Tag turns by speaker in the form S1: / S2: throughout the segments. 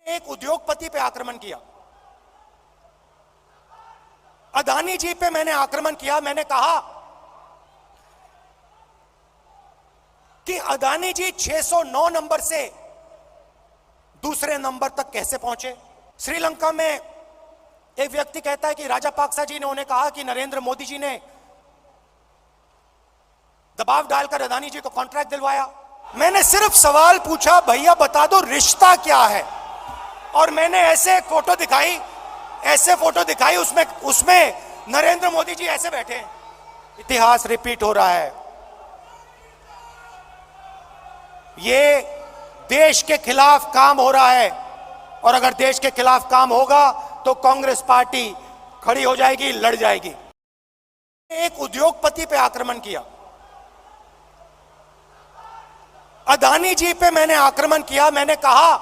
S1: एक उद्योगपति पे आक्रमण किया, अदानी जी पे मैंने आक्रमण किया। मैंने कहा कि अदानी जी 609 नंबर से दूसरे नंबर तक कैसे पहुंचे। श्रीलंका में एक व्यक्ति कहता है कि राजापाक्सा जी ने उन्हें कहा कि नरेंद्र मोदी जी ने दबाव डालकर अदानी जी को कॉन्ट्रैक्ट दिलवाया। मैंने सिर्फ सवाल पूछा, भैया बता दो रिश्ता क्या है, और मैंने ऐसे फोटो दिखाई, उसमें नरेंद्र मोदी जी ऐसे बैठे हैं। इतिहास रिपीट हो रहा है। ये देश के खिलाफ काम हो रहा है, और अगर देश के खिलाफ काम होगा तो कांग्रेस पार्टी खड़ी हो जाएगी, लड़ जाएगी। एक उद्योगपति पे आक्रमण किया, अदानी जी पे मैंने आक्रमण किया। मैंने कहा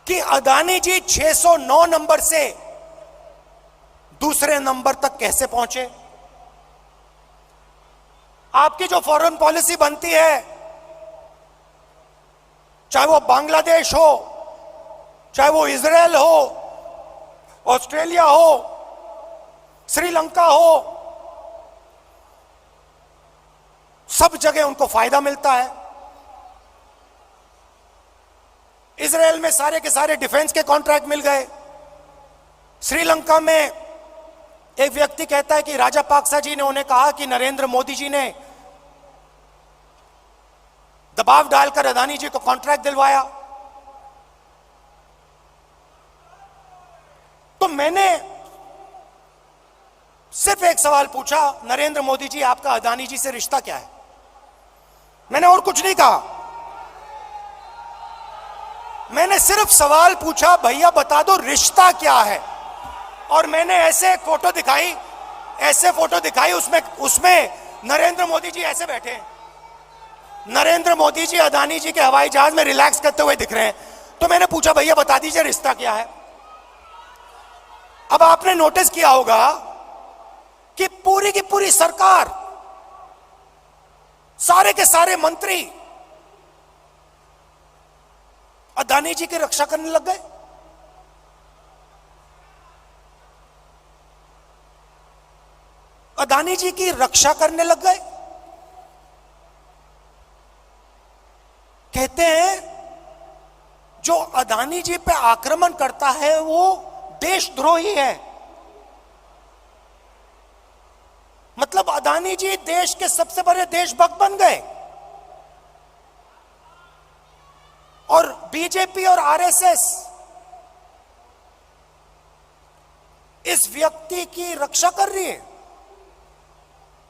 S1: कि अदानी जी 609 नंबर से दूसरे नंबर तक कैसे पहुंचे। आपकी जो फॉरेन पॉलिसी बनती है, चाहे वो बांग्लादेश हो, चाहे वो इजराइल हो, ऑस्ट्रेलिया हो, श्रीलंका हो, सब जगह उनको फायदा मिलता है। इजराइल में सारे के सारे डिफेंस के कॉन्ट्रैक्ट मिल गए। श्रीलंका में एक व्यक्ति कहता है कि राजापाक्सा जी ने उन्हें कहा कि नरेंद्र मोदी जी ने दबाव डालकर अदानी जी को कॉन्ट्रैक्ट दिलवाया। तो मैंने सिर्फ एक सवाल पूछा, नरेंद्र मोदी जी आपका अदानी जी से रिश्ता क्या है। मैंने और कुछ नहीं कहा। मैंने सिर्फ सवाल पूछा, भैया बता दो रिश्ता क्या है, और मैंने ऐसे फोटो दिखाई, उसमें नरेंद्र मोदी जी ऐसे बैठे हैं। नरेंद्र मोदी जी अदानी जी के हवाई जहाज में रिलैक्स करते हुए दिख रहे हैं। तो मैंने पूछा, भैया बता दीजिए रिश्ता क्या है। अब आपने नोटिस किया होगा कि पूरी की पूरी सरकार, सारे के सारे मंत्री अदानी जी की रक्षा करने लग गए। अदानी जी की रक्षा करने लग गए। कहते हैं जो अदानी जी पे आक्रमण करता है वो देशद्रोही है। मतलब अदानी जी देश के सबसे बड़े देशभक्त बन गए, और बीजेपी और आरएसएस इस व्यक्ति की रक्षा कर रही है।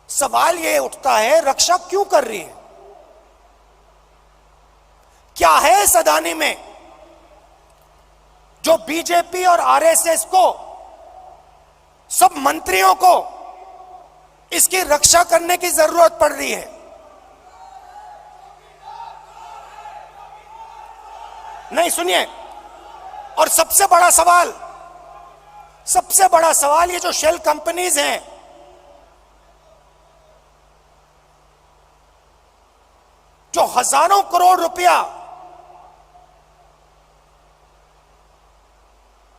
S1: सवाल यह उठता है, रक्षा क्यों कर रही है? क्या है इस अदानी में जो बीजेपी और आरएसएस को, सब मंत्रियों को इसकी रक्षा करने की जरूरत पड़ रही है? नहीं, सुनिए। और सबसे बड़ा सवाल ये जो शेल कंपनीज हैं, जो हजारों करोड़ रुपया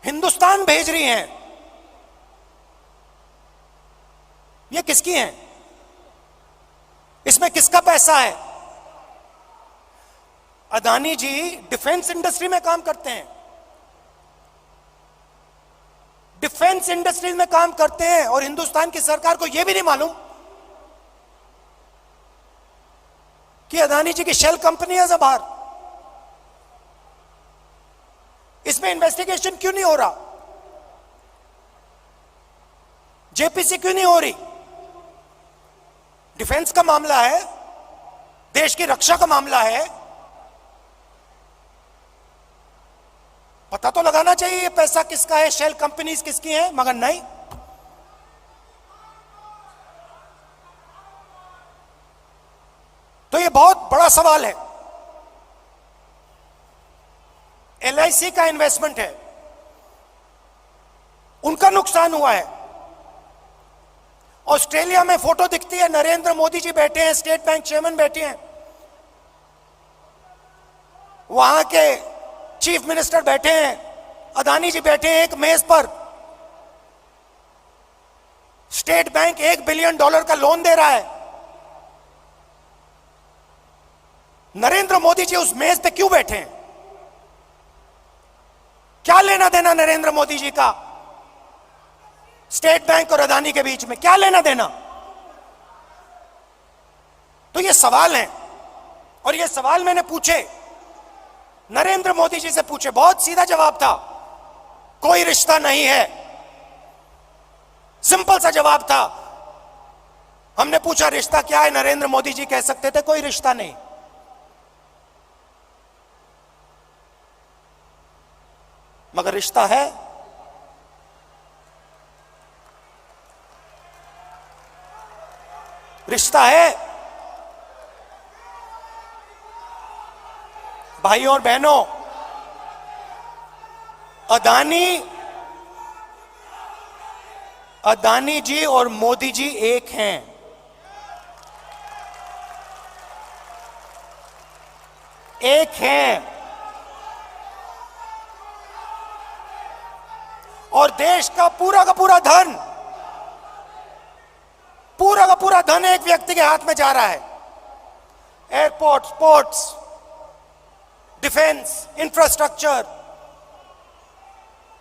S1: हिंदुस्तान भेज रही हैं, ये किसकी हैं? इसमें किसका पैसा है? अदानी जी डिफेंस इंडस्ट्री में काम करते हैं, डिफेंस इंडस्ट्री में काम करते हैं, और हिंदुस्तान की सरकार को यह भी नहीं मालूम कि अदानी जी की शेल कंपनी है बाहर। इसमें इन्वेस्टिगेशन क्यों नहीं हो रहा? जेपीसी क्यों नहीं हो रही? डिफेंस का मामला है, देश की रक्षा का मामला है, पता तो लगाना चाहिए ये पैसा किसका है, शेल कंपनीज किसकी हैं, मगर नहीं। तो ये बहुत बड़ा सवाल है। एलआईसी का इन्वेस्टमेंट है, उनका नुकसान हुआ है। ऑस्ट्रेलिया में फोटो दिखती है, नरेंद्र मोदी जी बैठे हैं, स्टेट बैंक चेयरमैन बैठे हैं। वहां के चीफ मिनिस्टर बैठे हैं, अदानी जी बैठे हैं एक मेज पर, स्टेट बैंक $1 बिलियन का लोन दे रहा है। नरेंद्र मोदी जी उस मेज पे क्यों बैठे हैं? क्या लेना देना नरेंद्र मोदी जी का स्टेट बैंक और अदानी के बीच में? क्या लेना देना? तो ये सवाल है, और ये सवाल मैंने पूछे, नरेंद्र मोदी जी से पूछे, बहुत सीधा जवाब था, कोई रिश्ता नहीं है। सिंपल सा जवाब था। हमने पूछा रिश्ता क्या है, नरेंद्र मोदी जी कह सकते थे कोई रिश्ता नहीं। मगर रिश्ता है। रिश्ता है। भाइयों और बहनों, अदानी जी और मोदी जी एक हैं। एक हैं। और देश का पूरा धन, पूरा का पूरा धन एक व्यक्ति के हाथ में जा रहा है। Airport, ports, defence, infrastructure,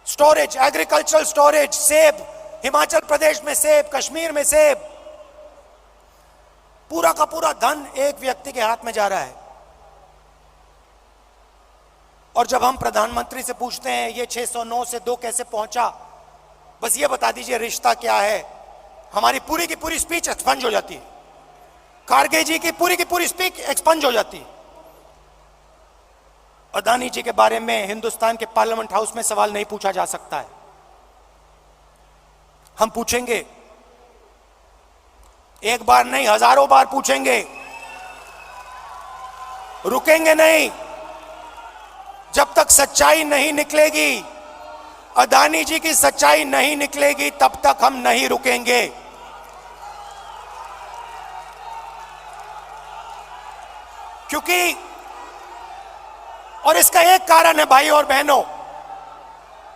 S1: storage, agricultural storage, सेब, हिमाचल प्रदेश में सेब, कश्मीर में सेब, पूरा का पूरा धन एक व्यक्ति के हाथ में जा रहा है। और जब हम प्रधानमंत्री से पूछते हैं ये 609 से 2 कैसे पहुंचा, बस ये बता दीजिए रिश्ता क्या है, हमारी पूरी की पूरी स्पीच एक्सपंज हो जाती है। खारगे जी की पूरी स्पीच एक्सपंज हो जाती है। अदानी जी के बारे में हिंदुस्तान के पार्लियामेंट हाउस में सवाल नहीं पूछा जा सकता है। हम पूछेंगे, एक बार नहीं, हजारों बार पूछेंगे, रुकेंगे नहीं। जब तक सच्चाई नहीं निकलेगी, अदानी जी की सच्चाई नहीं निकलेगी, तब तक हम नहीं रुकेंगे। क्योंकि, और इसका एक कारण है भाई और बहनों,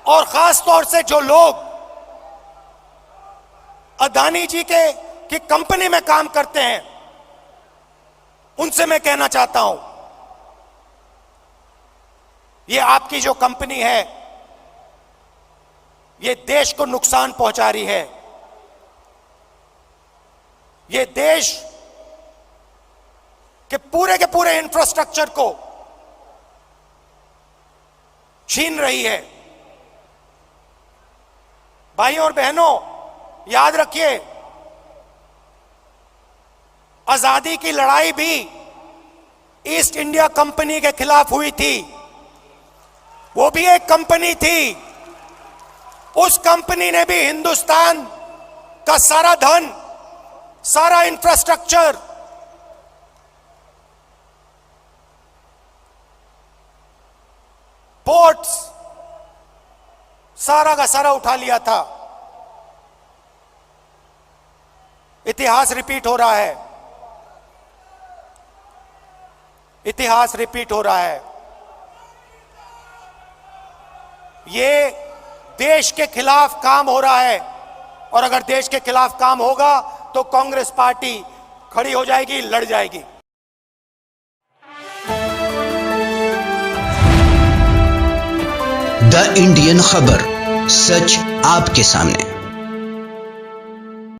S1: और खास तौर से जो लोग अदानी जी की कंपनी में काम करते हैं, उनसे मैं कहना चाहता हूं, ये आपकी जो कंपनी है, ये देश को नुकसान पहुंचा रही है। ये देश के पूरे इंफ्रास्ट्रक्चर को छीन रही है। भाइयों और बहनों, याद रखिए, आजादी की लड़ाई भी ईस्ट इंडिया कंपनी के खिलाफ हुई थी। वो भी एक कंपनी थी। उस कंपनी ने भी हिंदुस्तान का सारा धन, सारा इंफ्रास्ट्रक्चर, पोर्ट्स, सारा का सारा उठा लिया था। इतिहास रिपीट हो रहा है। इतिहास रिपीट हो रहा है। ये देश के खिलाफ काम हो रहा है, और अगर देश के खिलाफ काम होगा तो कांग्रेस पार्टी खड़ी हो जाएगी, लड़ जाएगी।
S2: द इंडियन खबर, सच आपके सामने।